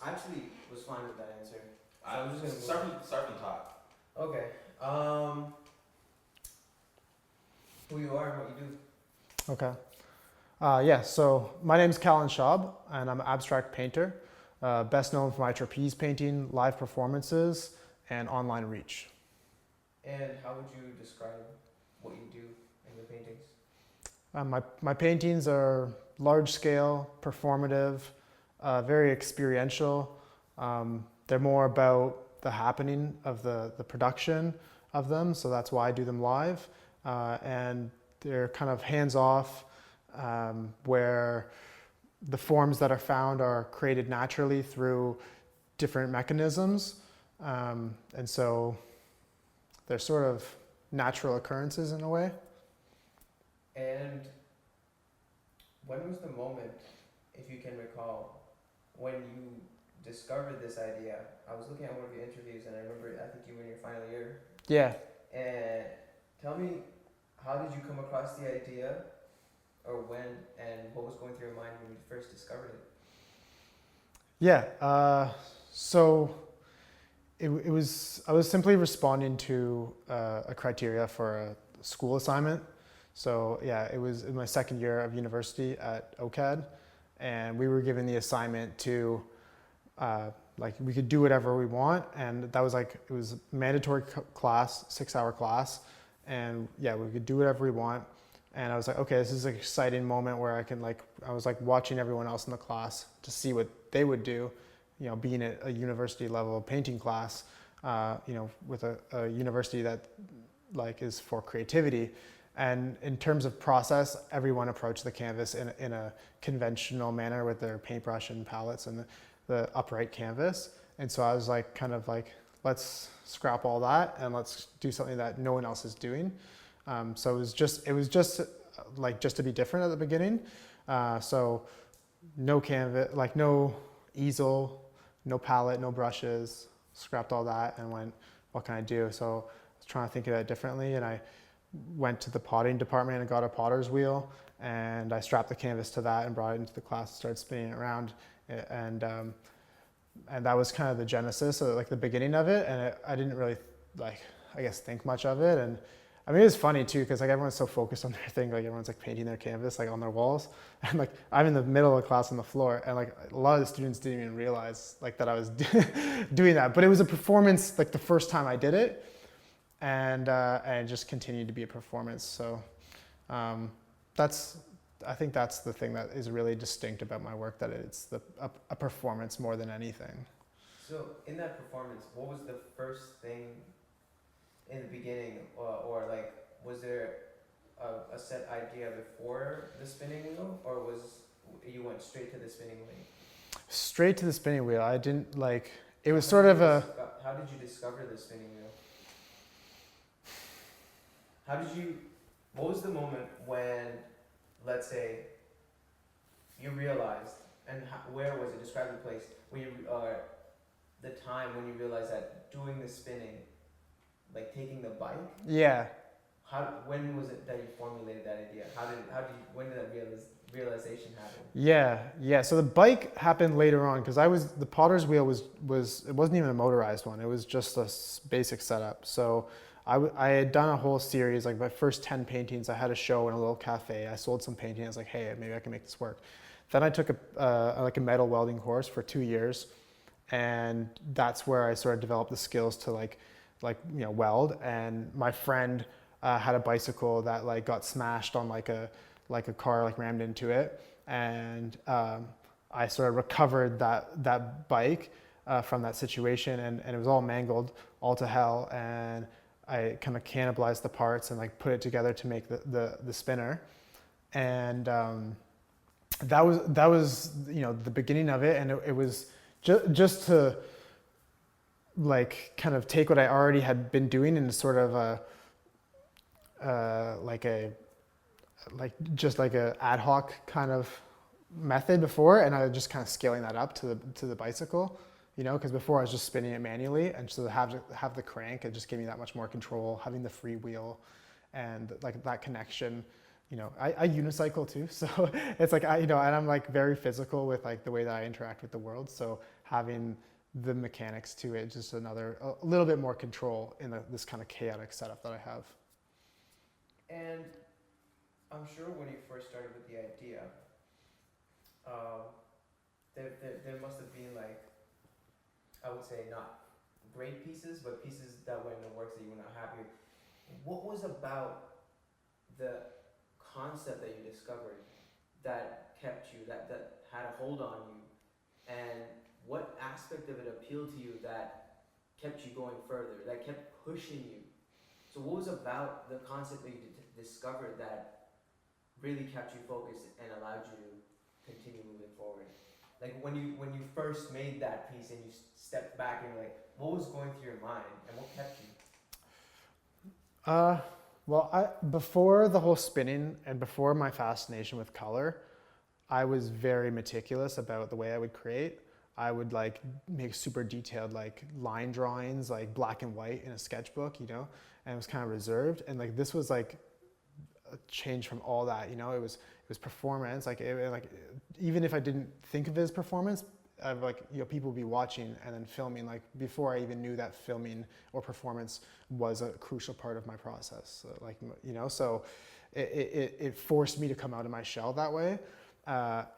I actually was fine with that answer. So I, I'm just gonna start from the top. Okay. Who you are and what you do. Okay. Yeah, so my name's Callen Schaub, and I'm an abstract painter, best known for my trapeze painting, live performances, and online reach. And how would you describe what you do in your paintings? My paintings are large scale, performative, very experiential. They're more about the happening of the production of them, so that's why I do them live. And they're kind of hands off, where the forms that are found are created naturally through different mechanisms. And so they're sort of natural occurrences in a way. And when was the moment, if you can recall, when you discovered this idea? I was looking at one of your interviews and I remember, I think you were in your final year. Yeah. And tell me, how did you come across the idea, or when, and what was going through your mind when you first discovered it? Yeah. So it was, I was simply responding to a criteria for a school assignment. So yeah, it was in my second year of university at UNCUT, and we were given the assignment to like we could do whatever we want, and that was like, it was a mandatory class, 6-hour class, and yeah, we could do whatever we want. And I was like, okay, this is an exciting moment where I was like watching everyone else in the class to see what they would do, you know, being at a university level painting class, you know, with a university that like is for creativity. And in terms of process, everyone approached the canvas in a conventional manner with their paintbrush and palettes and the upright canvas. And so I was like, kind of like, let's scrap all that and let's do something that no one else is doing. So it was just like just to be different at the beginning. So no canvas, like no easel, no palette, no brushes, scrapped all that and went, what can I do? So I was trying to think of that differently, and I went to the potting department and got a potter's wheel, and I strapped the canvas to that and brought it into the class and started spinning it around. And that was kind of the genesis, or like the beginning of it. And I didn't really like, I guess, think much of it. And I mean, it was funny too, because like everyone's so focused on their thing, like everyone's like painting their canvas like on their walls, and like I'm in the middle of the class on the floor, and like a lot of the students didn't even realize like that I was doing that. But it was a performance, like the first time I did it, and it just continued to be a performance. So I think that's the thing that is really distinct about my work, that it's a performance more than anything. So in that performance, what was the first thing in the beginning, or like, was there a set idea before the spinning wheel, or was you went straight to the spinning wheel? Straight to the spinning wheel. I didn't like, it was sort of a... How did you discover the spinning wheel? What was the moment when, let's say, you realized, and where was it? Describe the place where you, the time when you realized that doing the spinning, like taking the bike. Yeah. When was it that you formulated that idea? When did that realization happen? Yeah. So the bike happened later on, because the potter's wheel was it wasn't even a motorized one. It was just a basic setup. So I had done a whole series, like my first 10 paintings. I had a show in a little cafe. I sold some paintings. I was like, hey, maybe I can make this work. Then I took a metal welding course for 2 years, and that's where I sort of developed the skills to like you know, weld. And my friend had a bicycle that like got smashed on like a car like rammed into it, and I sort of recovered that bike from that situation, and it was all mangled, all to hell, and I kind of cannibalized the parts and like put it together to make the spinner. And that was you know, the beginning of it. And it was just to like kind of take what I already had been doing in sort of just like a ad hoc kind of method before, and I was just kind of scaling that up to the bicycle, you know, because before I was just spinning it manually, and so to have the crank, it just gave me that much more control, having the free wheel and like that connection I unicycle too, so it's like and I'm like very physical with like the way that I interact with the world. So having the mechanics to it, just a little bit more control in this kind of chaotic setup that I have. And I'm sure when you first started with the idea, um, there must have been like, I would say not great pieces, but pieces that were in the works that you were not happy with. What was about the concept that you discovered that kept you, that had a hold on you, and what aspect of it appealed to you that kept you going further, that kept pushing you? So what was about the concept that you discovered that really kept you focused and allowed you to continue moving forward? Like when you first made that piece and you stepped back and you're like, what was going through your mind and what kept you? Well, before the whole spinning and before my fascination with color, I was very meticulous about the way I would create. I would like make super detailed like line drawings, like black and white in a sketchbook, and it was kind of reserved. And like this was like a change from all that, it was performance. Like even if I didn't think of it as performance, people would be watching and then filming, like before I even knew that filming or performance was a crucial part of my process. So it forced me to come out of my shell that way.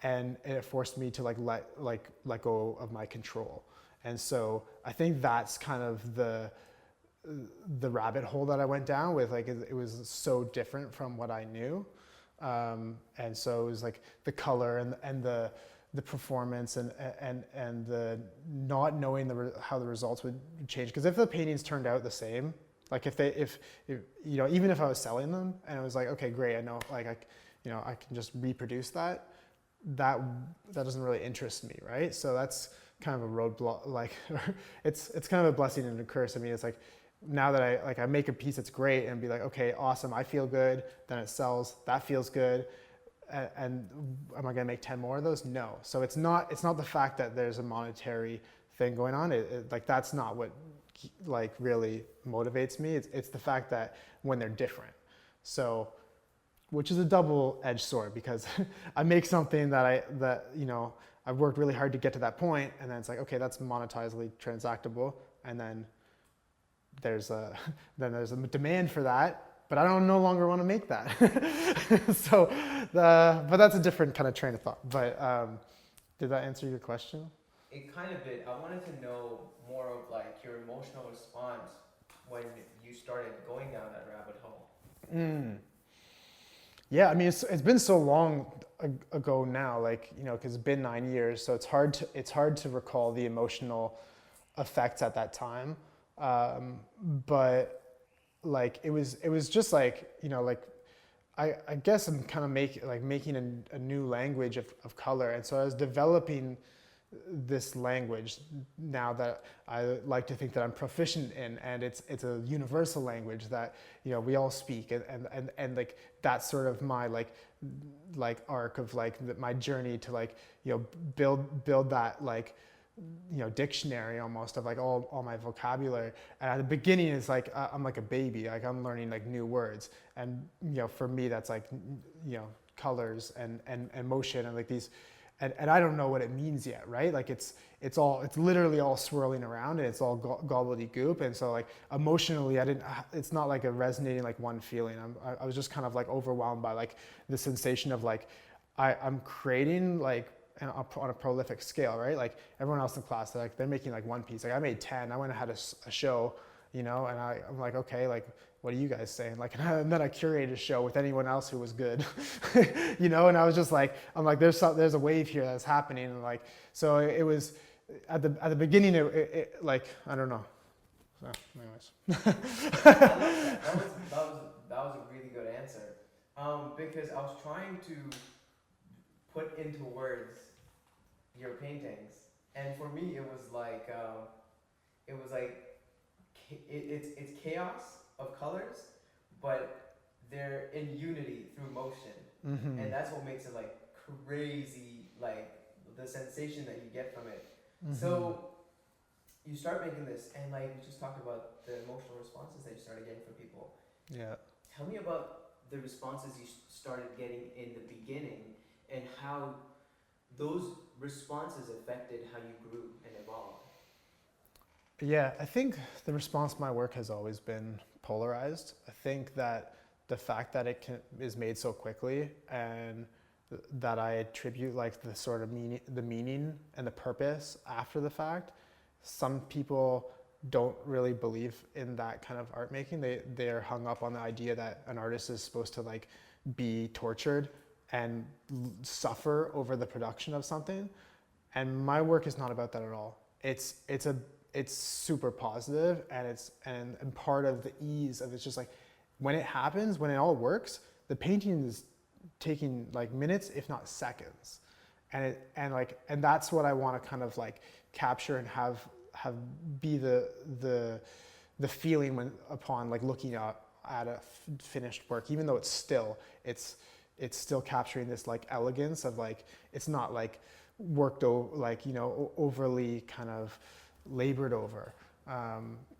And it forced me to let go of my control. And so I think that's kind of the rabbit hole that I went down with. Like it was so different from what I knew. And so it was like the color and the performance and the not knowing how the results would change. Because if the paintings turned out the same, like if even if I was selling them and it was like, okay, great, I know, like I can just reproduce that doesn't really interest me, right? So that's kind of a roadblock. Like it's kind of a blessing and a curse. I mean, it's like now that I make a piece that's great and be like, okay, awesome, I feel good, then it sells, that feels good. And am I gonna make 10 more of those? No. So it's not the fact that there's a monetary thing going on. Like that's not what like really motivates me. It's the fact that when they're different. So, which is a double-edged sword, because I make something that I've worked really hard to get to that point, and then it's like, okay, that's monetizably transactable, and then there's a demand for that, but I no longer want to make that. But that's a different kind of train of thought. But did that answer your question? It kind of did. I wanted to know more of like your emotional response when you started going down that rabbit hole. Yeah, I mean, it's been so long ago now, like, because it's been 9 years, so it's hard to recall the emotional effects at that time. But like it was just like, like I guess I'm kind of making a new language of color, and so I was developing this language now that I like to think that I'm proficient in, and it's a universal language that we all speak, and like that's sort of my like arc of like my journey to like build that like dictionary almost of like all my vocabulary. And at the beginning it's like I'm like a baby, like I'm learning like new words, and for me that's like colors and motion and like these. And I don't know what it means yet, right? Like it's literally all swirling around, and it's all gobbledygook. And so like emotionally, it's not like a resonating like one feeling. I was just kind of like overwhelmed by like the sensation of like I'm creating like on a prolific scale, right? Like everyone else in class, they're making like one piece. Like I made 10. I went and had a show, and I'm like, okay, like what are you guys saying? Like, and then I curated a show with anyone else who was good, and I was just like, I'm like, there's a wave here that's happening, and like, so it was at the beginning, it like, I don't know. So, anyways. I love that. That was a really good answer, because I was trying to put into words your paintings, and for me it was like it's chaos of colors, but they're in unity through motion. Mm-hmm. And that's what makes it like crazy, like the sensation that you get from it. Mm-hmm. So you start making this, and like we just talked about the emotional responses that you started getting from people. Yeah. Tell me about the responses you started getting in the beginning, and how those responses affected how you grew and evolved. Yeah, I think the response to my work has always been polarized. I think that the fact that is made so quickly, and that I attribute like the sort of meaning and the purpose after the fact, some people don't really believe in that kind of art making. They're hung up on the idea that an artist is supposed to like be tortured and suffer over the production of something. And my work is not about that at all. It's super positive, and part of the ease of it's just like when it happens, when it all works, the painting is taking like minutes, if not seconds, and that's what I want to kind of like capture and have be the feeling when upon like looking at a finished work, even though it's still capturing this like elegance of like it's not like worked over, like, you know, overly kind of labored over.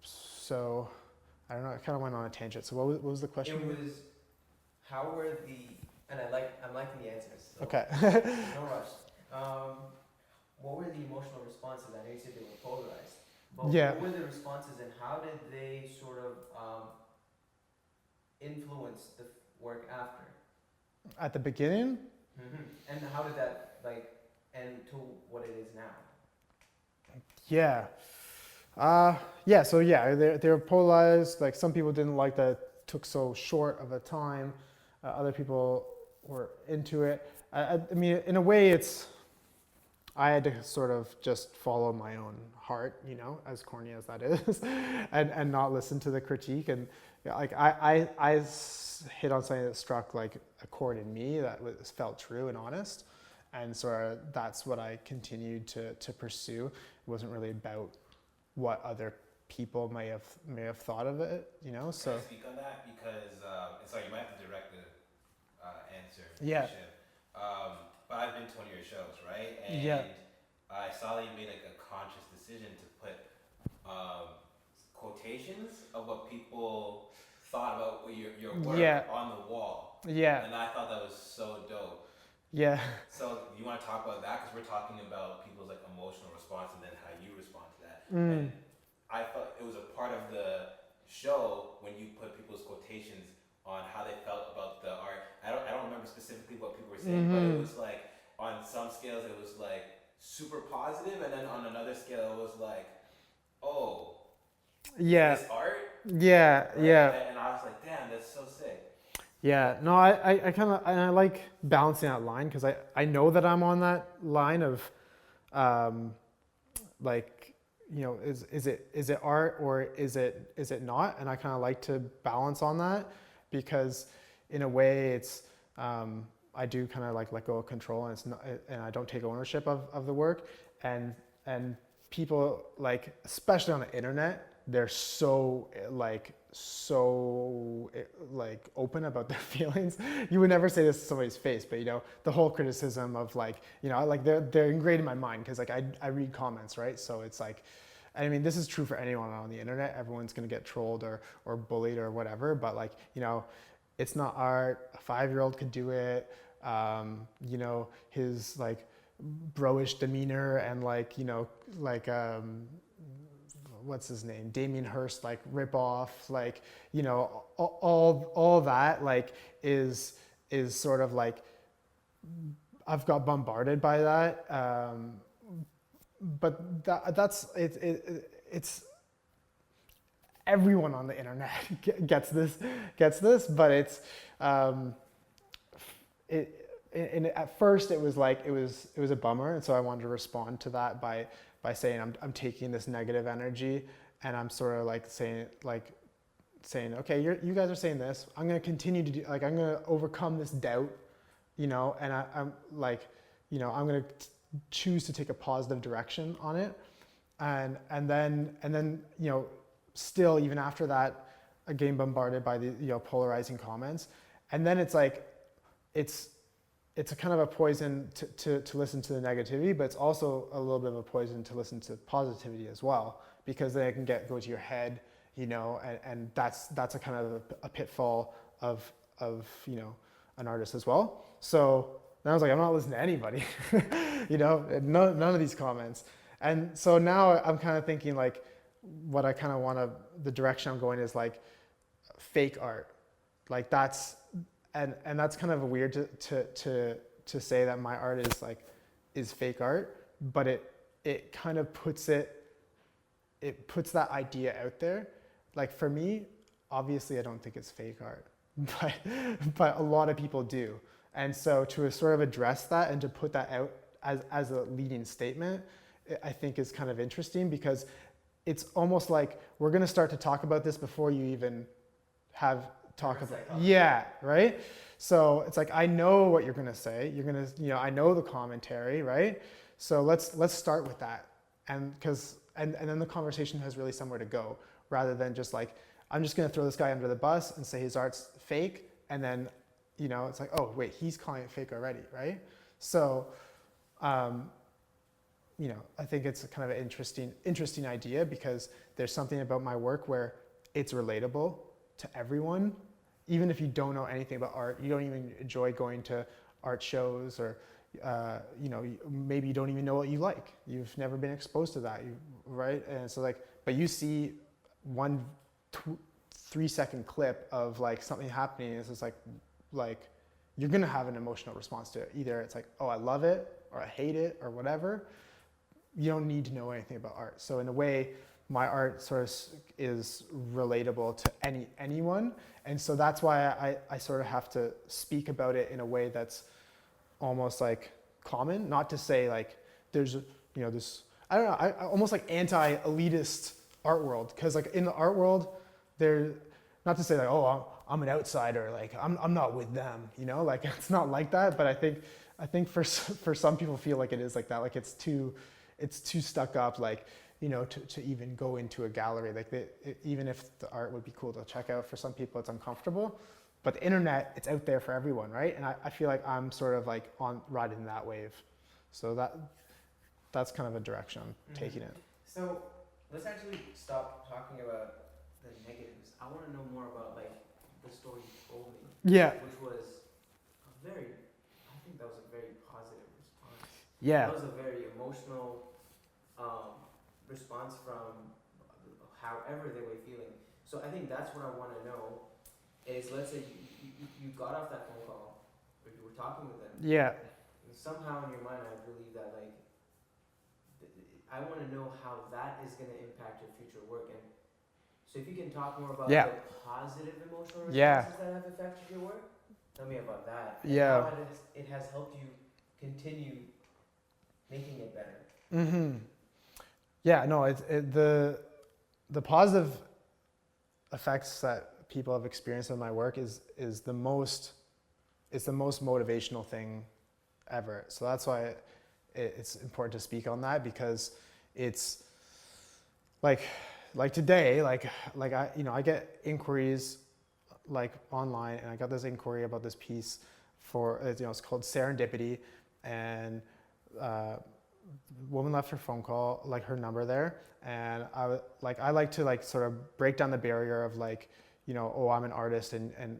So I don't know, I kind of went on a tangent. So what was the question? It was, how were and I'm liking the answers. So Okay. no rush. What were the emotional responses? I know you said they were polarized, but Yeah. what were the responses, and how did they sort of influence the work after? At the beginning? And how did that like end to what it is now? Yeah. Yeah, so yeah, they were polarized. Like some people didn't like that it took so short of a time. Other people were into it. I mean, in a way, I had to sort of just follow my own heart, you know, as corny as that is, and not listen to the critique. And like I hit on something that struck like a chord in me that felt true and honest. And so that's what I continued to pursue. It wasn't really about what other people may have thought of it, you know. So can I speak on that, because sorry, you might have to direct the answer. Yeah. But I've been to one of your shows, right? And Yeah. I saw that you made like a conscious decision to put quotations of what people thought about your work Yeah. on the wall. Yeah. And I thought that was so dope. Yeah. So you want to talk about that, because we're talking about people's like emotional response and then how you respond to that. And I felt it was a part of the show when you put people's quotations on how they felt about the art. I don't remember specifically what people were saying, but it was like on some scales it was like super positive, and then on another scale it was like, oh, Yeah. this art. Yeah. Right? Yeah. And I was like, damn, that's so sick. Yeah, no, I kind of, and I like balancing that line, because I know that I'm on that line of, like, you know, is it art or is it not? And I kind of like to balance on that, because in a way it's, I do kind of like let go of control, and it's not, and I don't take ownership of the work, and people, like, especially on the internet, they're so open about their feelings. You would never say this to somebody's face, but you know, the whole criticism of like, you know, like they're ingrained in my mind, because like I read comments, right? So it's like, I mean, this is true for anyone on the internet. Everyone's gonna get trolled or bullied or whatever, but like, you know, it's not art. A 5-year-old could do it. You know, his like bro-ish demeanor and like, you know, like what's his name, Damien Hirst, like rip off, like, you know, all that like is sort of like, I've got bombarded by that, but that's it's everyone on the internet gets this, but it's and at first it was like it was a bummer, and so I wanted to respond to that by saying I'm taking this negative energy, and I'm sort of like saying okay, you guys are saying this, I'm going to continue to do, like, I'm going to overcome this doubt, you know, and I'm like, you know, I'm going to choose to take a positive direction on it, and then you know, still even after that, again bombarded by the, you know, polarizing comments, and then it's like it's a kind of a poison to listen to the negativity, but it's also a little bit of a poison to listen to positivity as well, because then it can go to your head, you know, and that's a kind of a pitfall of an artist as well. So then I was like, I'm not listening to anybody, none of these comments. And so now I'm kind of thinking like, what I kind of want to, the direction I'm going is like fake art. Like that's, and that's kind of weird to say that my art is fake art, but it kind of puts that idea out there. Like for me, obviously I don't think it's fake art, but a lot of people do. And so to sort of address that and to put that out as a leading statement, I think is kind of interesting, because it's almost like we're going to start to talk about this before you even have talk about, yeah, right? So it's like, I know what you're going to say. You're going to, I know the commentary, right? So let's start with that. And then the conversation has really somewhere to go, rather than just like, I'm just going to throw this guy under the bus and say his art's fake. And then, it's like, oh, wait, he's calling it fake already, right? So, I think it's a kind of an interesting idea, because there's something about my work where it's relatable to everyone. Even if you don't know anything about art, you don't even enjoy going to art shows, or maybe you don't even know what you like. You've never been exposed to that, right? And so but you see 3-second clip of like something happening, and it's just like you're gonna have an emotional response to it. Either it's like, oh, I love it, or I hate it, or whatever. You don't need to know anything about art. So in a way, my art sort of is relatable to anyone. And so that's why I sort of have to speak about it in a way that's almost like common, not to say like there's, this, I don't know, I almost like anti-elitist art world. Because like in the art world, they're, not to say like, oh, I'm an outsider, like I'm not with them, like it's not like that. But I think for some people feel like it is like that, like it's too stuck up, like, to even go into a gallery. Like even if the art would be cool to check out, for some people it's uncomfortable. But the internet, it's out there for everyone, right? And I feel like I'm sort of like riding that wave. So that's kind of a direction I'm taking it. So let's actually stop talking about the negatives. I want to know more about like the story you told me. Yeah. Which was I think that was a very positive response. Yeah. That was a very emotional response from however they were feeling. So I think that's what I want to know is, let's say you got off that phone call, or you were talking with them. Yeah. And somehow in your mind, I believe that like, I want to know how that is going to impact your future work. And so if you can talk more about the positive emotional responses that have affected your work, tell me about that. And how it has helped you continue making it better. Mm-hmm. Yeah, no, the positive effects that people have experienced in my work is the most motivational thing ever. So that's why it's important to speak on that, because it's like today, like I get inquiries like online, and I got this inquiry about this piece for it's called Serendipity, and woman left her phone call, like her number there, and I like to like sort of break down the barrier of like, oh, I'm an artist and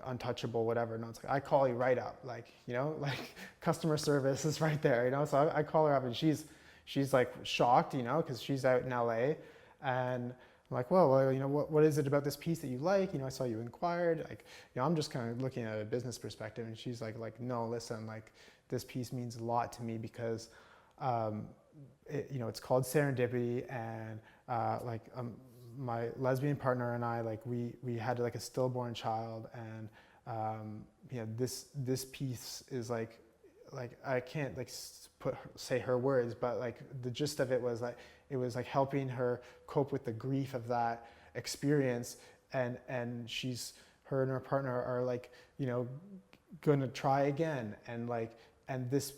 untouchable, whatever. No, it's like I call you right up, like like customer service is right there, So I call her up, and she's like shocked, because she's out in LA, and I'm like, well, what is it about this piece that you like? I saw you inquired, like, I'm just kind of looking at a business perspective. And she's like, no, listen, like this piece means a lot to me, because it's called Serendipity, and my lesbian partner and I, like we had like a stillborn child, and this piece is like I can't like say her words, but like the gist of it was like, it was like helping her cope with the grief of that experience, and her and her partner are like going to try again, and this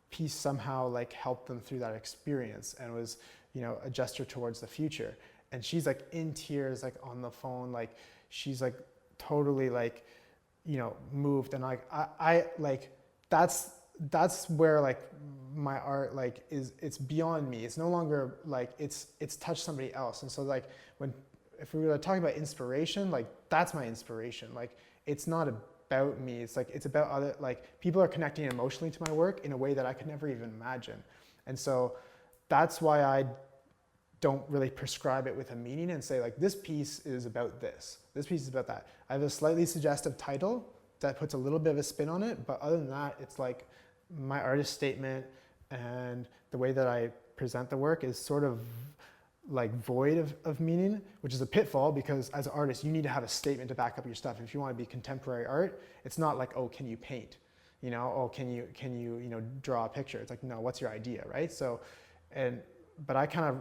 piece somehow like helped them through that experience, and was a gesture towards the future. And she's like in tears, like on the phone, like she's like totally like moved, and like I like that's where like my art like it's beyond me. It's no longer like it's touched somebody else. And so like if we were talking about inspiration, like that's my inspiration. Like it's not about me. It's like, it's about other, like people are connecting emotionally to my work in a way that I could never even imagine. And so that's why I don't really prescribe it with a meaning and say like, this piece is about this piece is about that. I have a slightly suggestive title that puts a little bit of a spin on it, but other than that, it's like my artist statement and the way that I present the work is sort of like void of meaning, which is a pitfall because as an artist, you need to have a statement to back up your stuff. If you want to be contemporary art, it's not like, oh, can you paint? You know, oh, can you draw a picture? It's like, no, what's your idea, right? So, but I kind of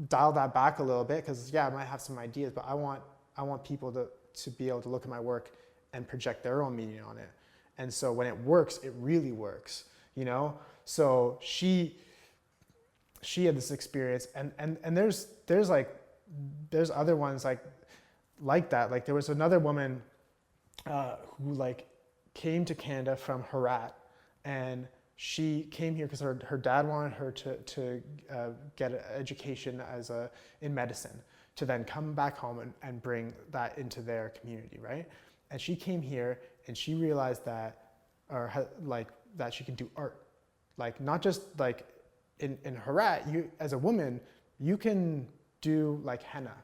dial that back a little bit because yeah, I might have some ideas, but I want people to be able to look at my work and project their own meaning on it. And so when it works, it really works, you know? So she had this experience and there's other ones like that. Like there was another woman who like came to Canada from Herat, and she came here because her dad wanted her to get an education in medicine, to then come back home and bring that into their community, right? And she came here and she realized that, that she can do art, like not just like in Herat. You as a woman, you can do like henna,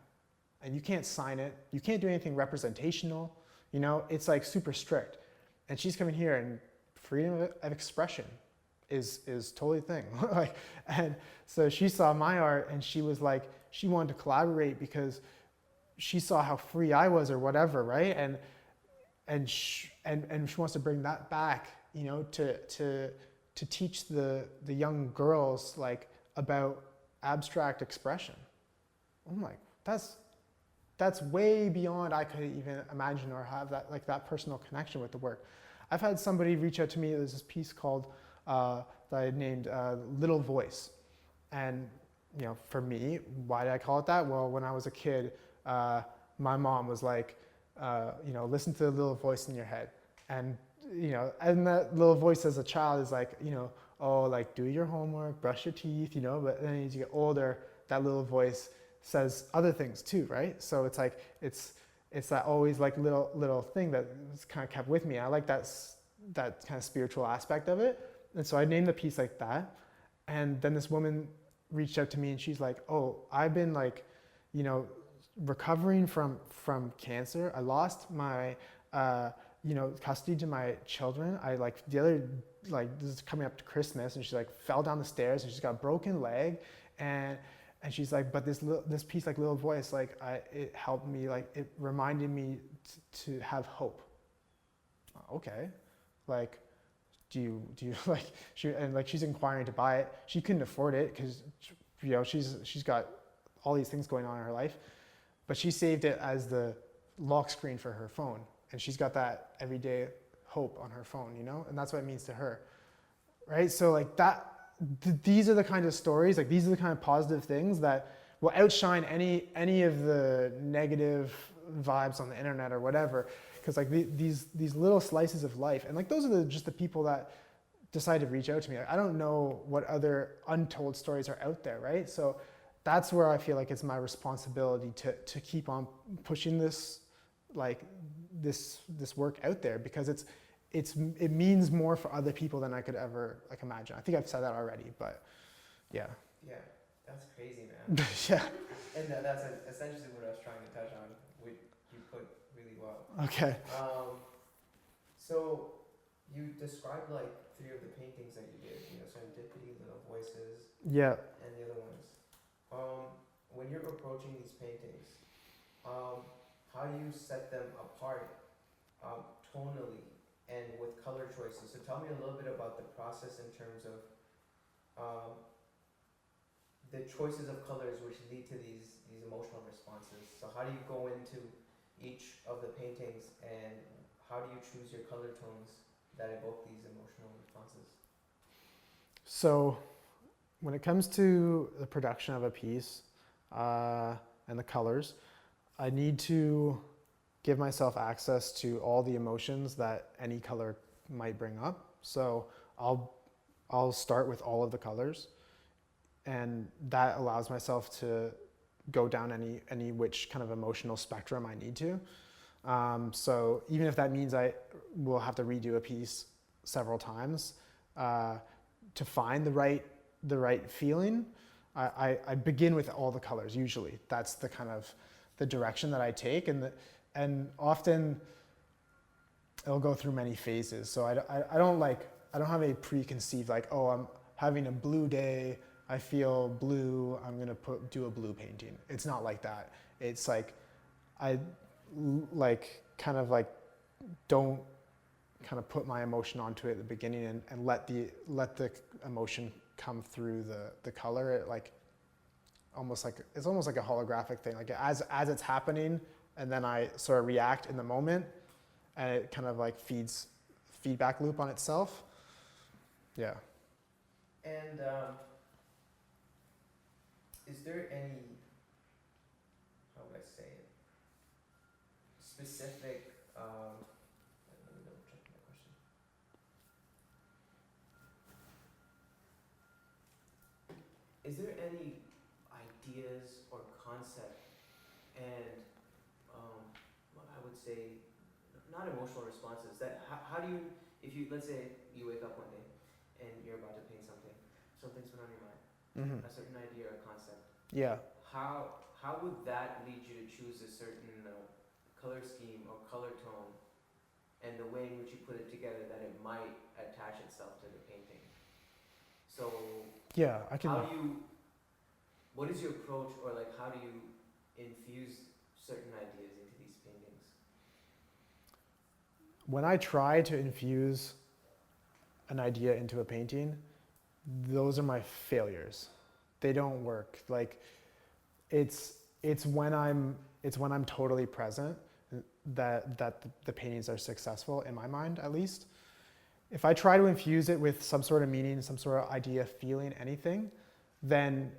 and you can't sign it. You can't do anything representational. You know, it's like super strict. And she's coming here, and freedom of expression is totally a thing. Like, and so she saw my art, and she was like, she wanted to collaborate because she saw how free I was, or whatever, right? And she wants to bring that back, you know, to teach the young girls like about abstract expression. I'm like, that's way beyond I could even imagine or have that personal connection with the work. I've had somebody reach out to me. There's this piece called that I named Little Voice, and you know, for me, why did I call it that? Well, when I was a kid, my mom was like, you know, listen to the little voice in your head, and you know, and that little voice as a child is like, you know, oh, like do your homework, brush your teeth, you know. But then as you get older, that little voice says other things too, right? So it's like it's that always like little thing that kind of kept with me. I like that kind of spiritual aspect of it, and so I named the piece like that. And then this woman reached out to me, and she's like, oh, I've been like, you know, recovering from cancer. I lost my you know, custody to my children. I like the other, like this is coming up to Christmas, and she like fell down the stairs, and she's got a broken leg, and she's like, but this piece, like Little Voice, like it helped me, like it reminded me to have hope. Okay, like do you like she's inquiring to buy it. She couldn't afford it because, you know, she's got all these things going on in her life, but she saved it as the lock screen for her phone, and she's got that everyday hope on her phone, you know, and that's what it means to her, right? So like that. These are the kind of stories, like these are the kind of positive things that will outshine any of the negative vibes on the internet or whatever, because like these little slices of life, and like those are just the people that decide to reach out to me. Like, I don't know what other untold stories are out there, right? So that's where I feel like it's my responsibility to keep on pushing this work out there, because it means more for other people than I could ever like imagine. I think I've said that already, but yeah. Yeah, that's crazy, man. Yeah. And that's essentially what I was trying to touch on. You put really well. Okay. So you described like 3 of the paintings that you did. You know, Serendipity, Little Voices, Yeah. and the other ones. When you're approaching these paintings, how do you set them apart tonally and with color choices? So tell me a little bit about the process in terms of the choices of colors which lead to these emotional responses. So how do you go into each of the paintings, and how do you choose your color tones that evoke these emotional responses? So when it comes to the production of a piece and the colors, I need to give myself access to all the emotions that any color might bring up. So I'll start with all of the colors, and that allows myself to go down any which kind of emotional spectrum I need to. So even if that means I will have to redo a piece several times to find the right feeling, I begin with all the colors usually. That's the kind of the direction that I take, and often it'll go through many phases. So I don't have a preconceived like, oh, I'm having a blue day, I feel blue, I'm gonna do a blue painting. It's not like that. It's like I kind of don't kind of put my emotion onto it at the beginning and let the emotion come through the color. It's almost like a holographic thing. Like as it's happening, and then I sort of react in the moment, and it kind of like feedback loop on itself. Yeah. And is there any, how would I say it, specific, let me double check my question. Is there any ideas or concept and, well, I would say, not emotional responses, that how do you, if you, let's say you wake up one day and you're about to paint something, something's been on your mind, a certain idea or concept. Yeah. How would that lead you to choose a certain color scheme or color tone, and the way in which you put it together that it might attach itself to the painting? So Yeah, I can. What is your approach, or like how do you infuse certain ideas into these paintings? When I try to infuse an idea into a painting, those are my failures. They don't work. Like it's when I'm totally present that the paintings are successful, in my mind at least. If I try to infuse it with some sort of meaning, some sort of idea, feeling, anything, then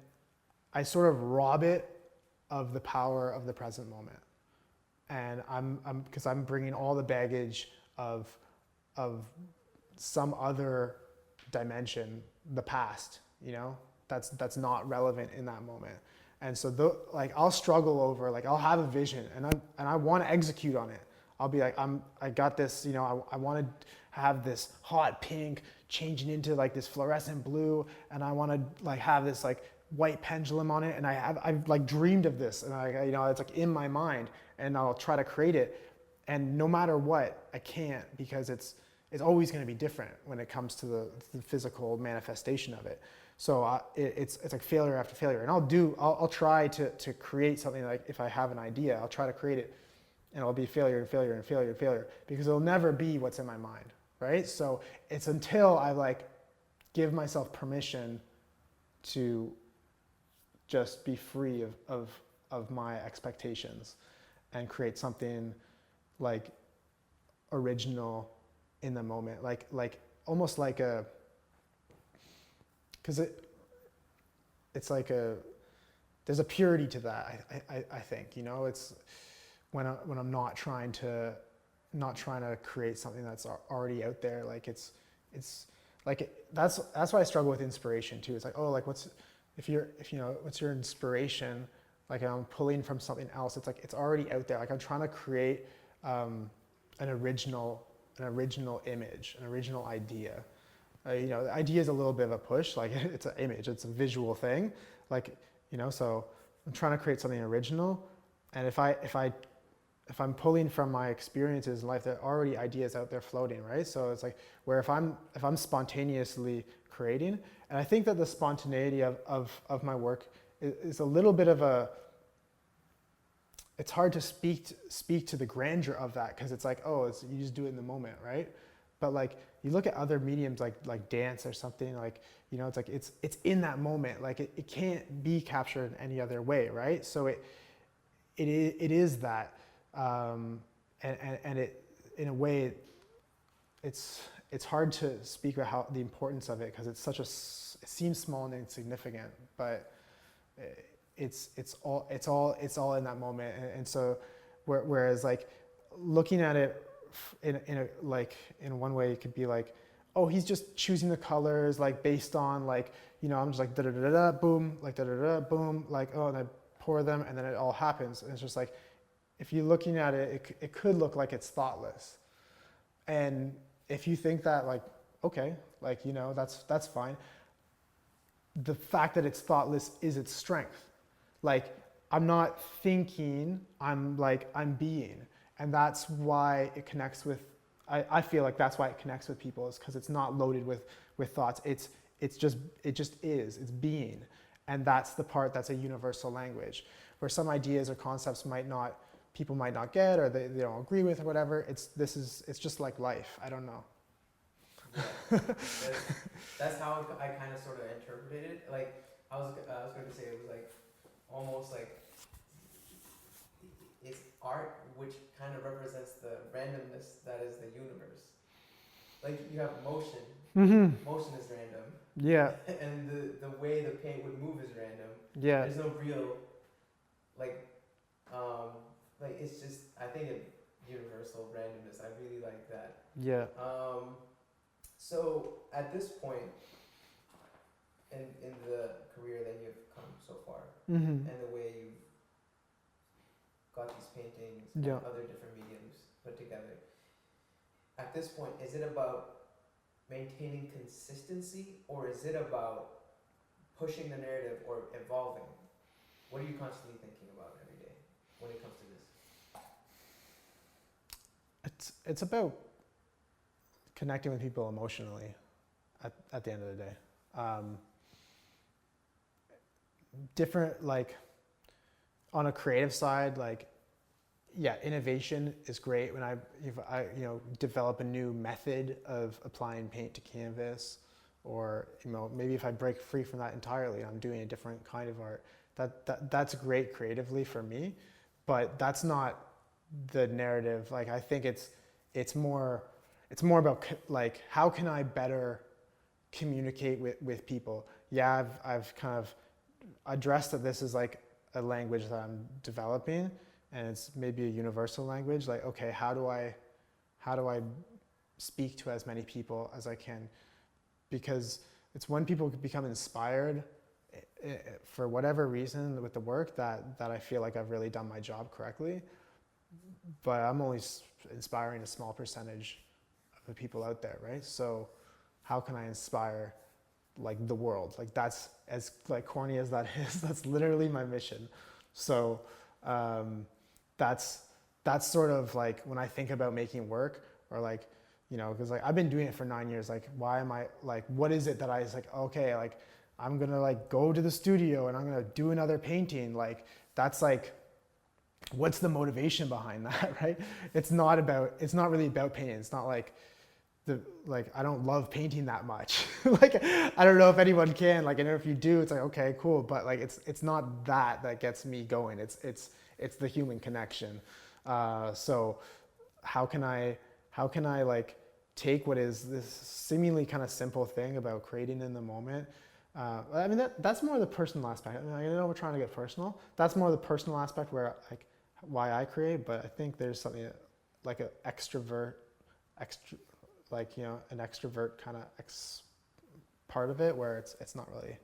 I sort of rob it of the power of the present moment. And because I'm bringing all the baggage of some other dimension, the past, that's not relevant in that moment. And so I'll struggle over, I'll have a vision and I want to execute on it. I'll be like, I got this, I want to have this hot pink changing into this fluorescent blue, and I want to have this white pendulum on it, and I've dreamed of this, and it's in my mind, and I'll try to create it, and no matter what, I can't, because it's always going to be different when it comes to the physical manifestation of it. So it's like failure after failure, and I'll try to create something. Like if I have an idea, I'll try to create it, and it'll be failure and failure and failure and failure, because it'll never be what's in my mind, right? So it's until I give myself permission to just be free of my expectations and create something original in the moment, almost like a, because it's there's a purity to that. I think it's when I'm not trying to create something that's already out there. That's why I struggle with inspiration too. It's what's your inspiration? I'm pulling from something else. It's already out there. I'm trying to create an original image, an original idea. The idea is a little bit of a push. It's an image, it's a visual thing. So I'm trying to create something original. And if I'm pulling from my experiences in life, there are already ideas out there floating, right? So it's where if I'm spontaneously creating, and I think that the spontaneity of my work is a little bit of it's hard to speak to the grandeur of that, because it's you just do it in the moment, right? But you look at other mediums like dance or something, it's in that moment. It can't be captured in any other way, right? So it is that, and it, in a way, it's hard to speak about the importance of it, because it seems small and insignificant, but it's all in that moment. And so whereas looking at it in one way, it could be oh, he's just choosing the colors based on I'm just da da da da boom, da da da boom, oh, and I pour them, and then it all happens, and it's just if you're looking at it, it could look like it's thoughtless. And if you think that, like, okay, like, you know, that's fine. The fact that it's thoughtless is its strength. Like, I'm not thinking, I'm being. And that's why it connects with, I feel like that's why it connects with people, is because it's not loaded with thoughts. It just is, it's being. And that's the part that's a universal language. Where some ideas or concepts people might not get, or they don't agree with, or whatever. It's just like life. I don't know. Yeah. That's how I kind of sort of interpreted it. Like, I was going to say, it was like almost like it's art which kind of represents the randomness that is the universe. Like, you have motion. Mm-hmm. Motion is random. Yeah. And the way the paint would move is random. Yeah. There's no real, like it's just, I think it universal randomness. I really like that. Yeah. So at this point in the career that you've come so far, Mm-hmm. and the way you've got these paintings Yeah. and other different mediums put together, at this point, is it about maintaining consistency, or is it about pushing the narrative or evolving? What are you constantly thinking about every day when it comes to this? It's about connecting with people emotionally at the end of the day. Different, like, on a creative side, like, yeah, innovation is great when if I develop a new method of applying paint to canvas, or, you know, maybe if I break free from that entirely, I'm doing a different kind of art. That's great creatively for me, but that's not the narrative. Like, I think it's more about, like, how can I better communicate with people? Yeah, I've kind of addressed that this is like a language that I'm developing, and it's maybe a universal language. Like, okay, how do I speak to as many people as I can? Because it's when people become inspired for whatever reason with the work that I feel like I've really done my job correctly. But I'm only inspiring a small percentage of the people out there, right? So how can I inspire, like, the world? Like, that's, as like corny as that is, that's literally my mission. So that's sort of like when I think about making work, or like, you know, because like I've been doing it for 9 years. Like, why am I, like, what is it that I was like, okay, like, I'm gonna like go to the studio and I'm gonna do another painting? Like, that's like, what's the motivation behind that, right? It's not really about painting. It's not like I don't love painting that much. Like, I don't know if anyone can, like, and if you do, it's like, okay, cool. But like, it's not that gets me going. It's the human connection. So how can I like take what is this seemingly kind of simple thing about creating in the moment? I mean, that's more the personal aspect. I mean, I know we're trying to get personal. That's more the personal aspect, where, like, why I create. But I think there's something like an extrovert, like, you know, an extrovert kind of part of it, where it's not really,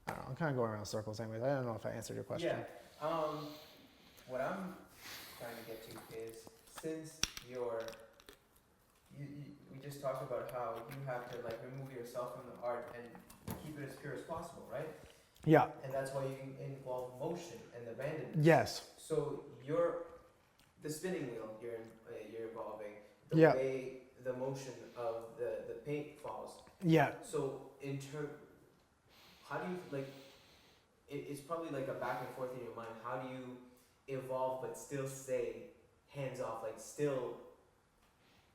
I don't know, I'm kind of going around circles anyways. I don't know if I answered your question. Yeah. What I'm trying to get to is, since we just talked about how you have to, like, remove yourself from the art and keep it as pure as possible, right? Yeah. And that's why you involve motion and the randomness. Yes. So the spinning wheel you're involving, the Yeah. way the motion of the paint falls. Yeah. So how do you, like, it's probably like a back and forth in your mind. How do you evolve but still stay hands off, like, still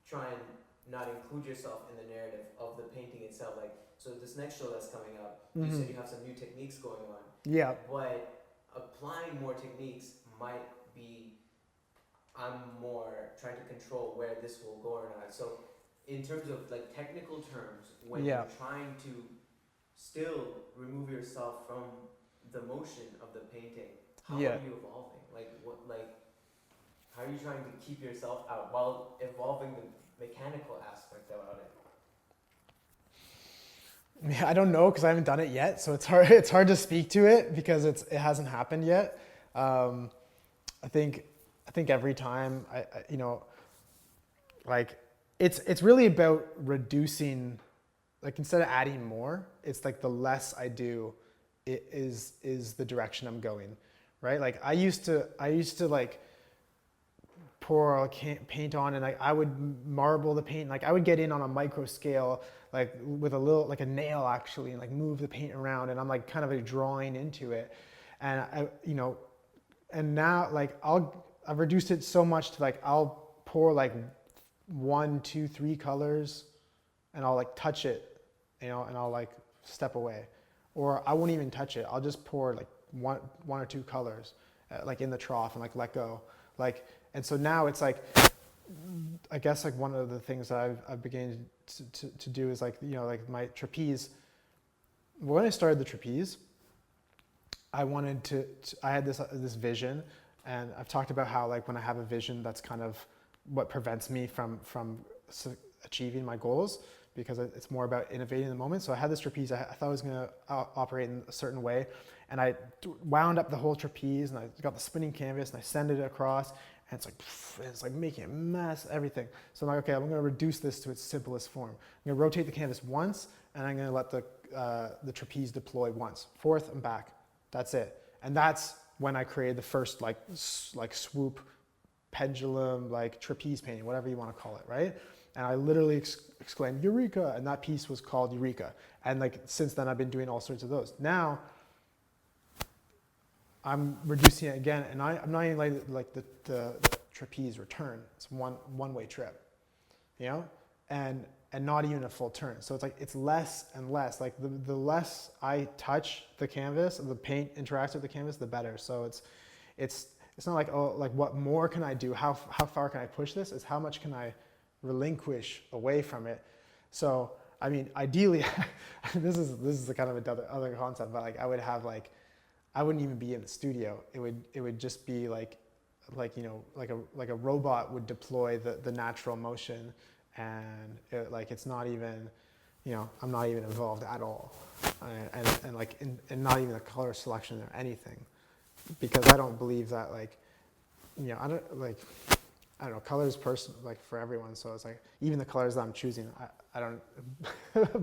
try and not include yourself in the narrative of the painting itself? Like, so this next show that's coming up, you said you have some new techniques going on. Yeah. But applying more techniques might be, I'm more trying to control where this will go or not. So in terms of, like, technical terms, when you're trying to still remove yourself from the motion of the painting, how are you evolving? How are you trying to keep yourself out while evolving the mechanical aspect about it? I don't know, because I haven't done it yet, so it's hard to speak to it, because it hasn't happened yet. I think think every time you know, like it's really about reducing, like instead of adding more, it's like the less I do, it is the direction I'm going, right? Like I used to like pour paint on, and like I would marble the paint, like I would get in on a micro scale, like with a little, like a nail actually, and like move the paint around, and I'm like kind of like drawing into it, and I, you know, and now like I've reduced it so much to like I'll pour like 1, 2, 3 colors, and I'll like touch it, you know, and I'll like step away, or I won't even touch it. I'll just pour like one or 2 colors, like in the trough, and like let go, like. And so now it's like, I guess like one of the things that I've begun to do is like, you know, like my trapeze. When I started the trapeze, I wanted I had this vision, and I've talked about how like when I have a vision, that's kind of what prevents me from achieving my goals, because it's more about innovating in the moment. So I had this trapeze. I thought I was going to operate in a certain way, and I wound up the whole trapeze, and I got the spinning canvas, and I sent it across. And it's like making a mess, everything. So I'm like, okay, I'm going to reduce this to its simplest form. I'm going to rotate the canvas once, and I'm going to let the trapeze deploy once, forth and back. That's it. And that's when I created the first like swoop, pendulum, like trapeze painting, whatever you want to call it, right? And I literally exclaimed Eureka, and that piece was called Eureka. And like since then, I've been doing all sorts of those. Now I'm reducing it again, and I'm not even like the trapeze return. It's one-way trip, you know, and not even a full turn. So it's like it's less and less. Like the less I touch the canvas, the paint interacts with the canvas, the better. So it's not like, oh, like what more can I do? How far can I push this? It's how much can I relinquish away from it. So I mean, ideally, this is the kind of other concept, but like I would have like. I wouldn't even be in the studio. It would just be like you know, like a robot would deploy the natural motion, and it's not even, you know, I'm not even involved at all, and not even the color selection or anything, because I don't believe that, like, you know, I don't know, color is personal, like for everyone. So it's like even the colors that I'm choosing, I don't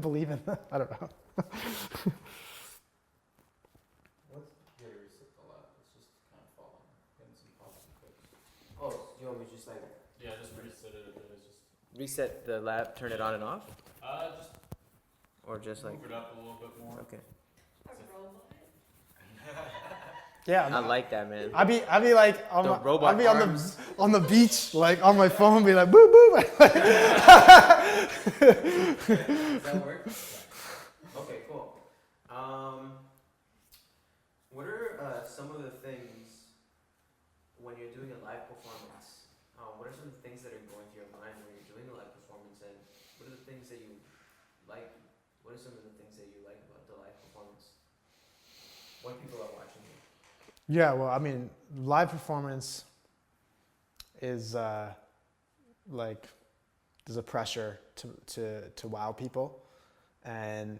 believe in them. I don't know. You want me to just like Just reset it a bit. Just reset the lab, turn it on and off, just or just like move it up a little bit more. okay. Yeah, I like that, man. I'd be like on The robot I'd be arms. on the beach, like on my phone, be like boop boop. Does that work? Okay, cool. What are some of the things when you're doing a live performance? What are some of the things that are going through your mind when you're doing a live performance, and what are the things that you like? What are some of the things that you like about the live performance when people are watching you? Yeah, well, I mean, live performance is like there's a pressure to wow people, and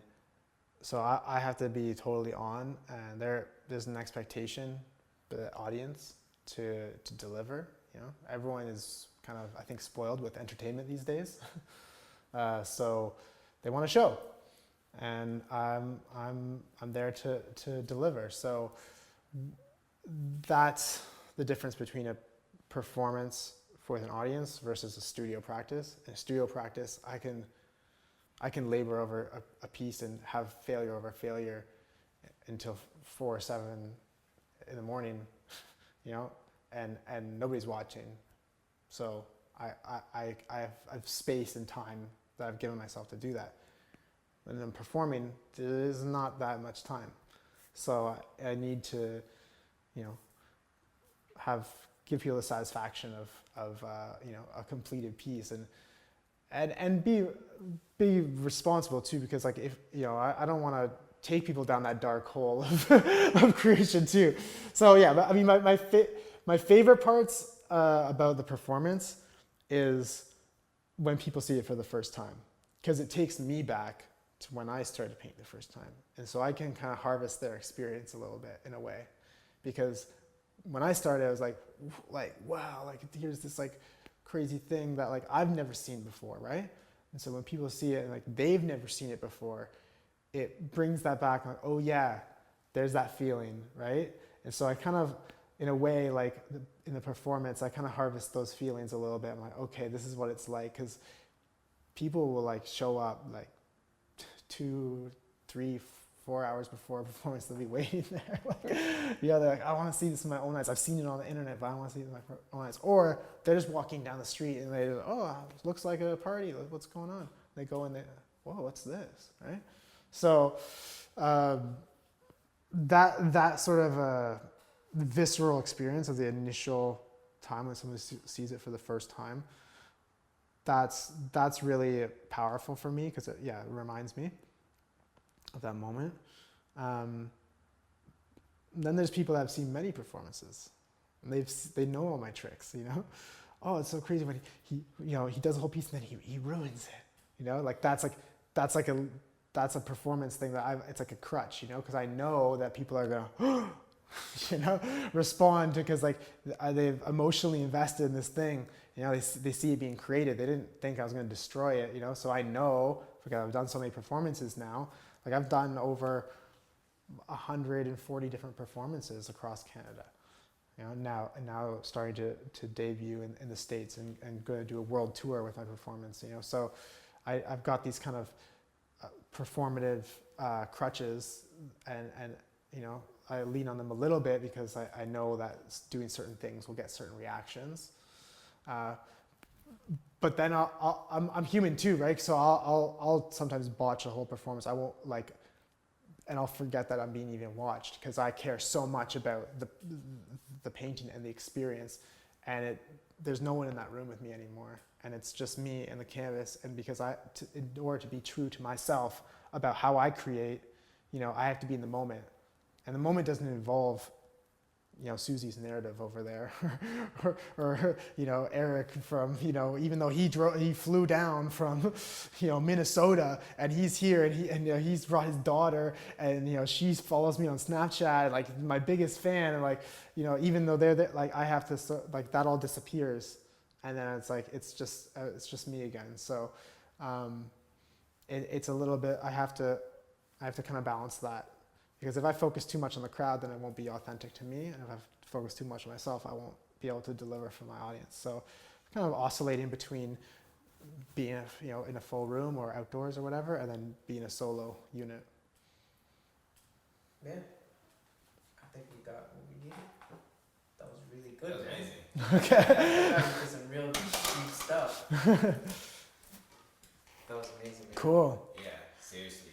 so I have to be totally on, and there's an expectation for the audience to deliver. You know, everyone is kind of, I think, spoiled with entertainment these days, so they want a show, and I'm there to deliver. So that's the difference between a performance for an audience versus a studio practice. In a studio practice, I can labor over a piece and have failure over failure until 4 or 7 in the morning, you know, and nobody's watching. So I have space and time that I've given myself to do that. When I'm performing, there is not that much time. So I need to, you know, give people the satisfaction of you know, a completed piece, and be responsible too, because like, if you know, I don't want to take people down that dark hole of creation too. So yeah, but I mean, my favorite parts about the performance is when people see it for the first time, because it takes me back to when I started painting the first time, and so I can kind of harvest their experience a little bit in a way, because when I started, I was like, wow, like here's this like crazy thing that like I've never seen before, right? And so when people see it and like they've never seen it before, it brings that back, like, oh yeah, there's that feeling, right? And so I kind of, in a way, like in the performance, I kind of harvest those feelings a little bit. I'm like, okay, this is what it's like, because people will like show up like 2, 3, 4 hours before a performance. They'll be waiting there. Like, they're like, I want to see this with my own eyes. I've seen it on the internet, but I want to see it with my own eyes. Or they're just walking down the street and they, oh, it looks like a party. What's going on? They go in there, whoa, what's this, right? So that sort of visceral experience of the initial time when someone sees it for the first time, that's really powerful for me, because it reminds me of that moment. Then there's people that have seen many performances, and they know all my tricks, you know. Oh, it's so crazy when he does a whole piece and then he ruins it, you know. Like that's a performance thing that it's like a crutch, you know, because I know that people are gonna you know, respond to, because like they've emotionally invested in this thing, you know, they see it being created. They didn't think I was going to destroy it, you know. So I know, because I've done so many performances now, like I've done over 140 different performances across Canada, you know, now starting to debut in the States and going to do a world tour with my performance, you know. So I've got these kind of performative crutches, and you know, I lean on them a little bit because I know that doing certain things will get certain reactions. But then I'm human too, right? So I'll sometimes botch a whole performance. I won't and I'll forget that I'm being even watched, because I care so much about the painting and the experience, and there's no one in that room with me anymore, and it's just me and the canvas. And because in order to be true to myself about how I create, you know, I have to be in the moment. And the moment doesn't involve, you know, Susie's narrative over there, or you know, Eric from, you know, even though he flew down from, you know, Minnesota, and he's here, and you know, he's brought his daughter, and you know, she follows me on Snapchat, like my biggest fan, and like, you know, even though they're there, like I have to, like that all disappears, and then it's like it's just me again. So it's a little bit, I have to kind of balance that. Because if I focus too much on the crowd, then it won't be authentic to me. And if I focus too much on myself, I won't be able to deliver for my audience. So kind of oscillating between being, you know, in a full room or outdoors or whatever, and then being a solo unit. Man, I think we got what we needed. That was really good. That was man. amazing. That was some real deep stuff. That was amazing. Man. Cool. Yeah, seriously.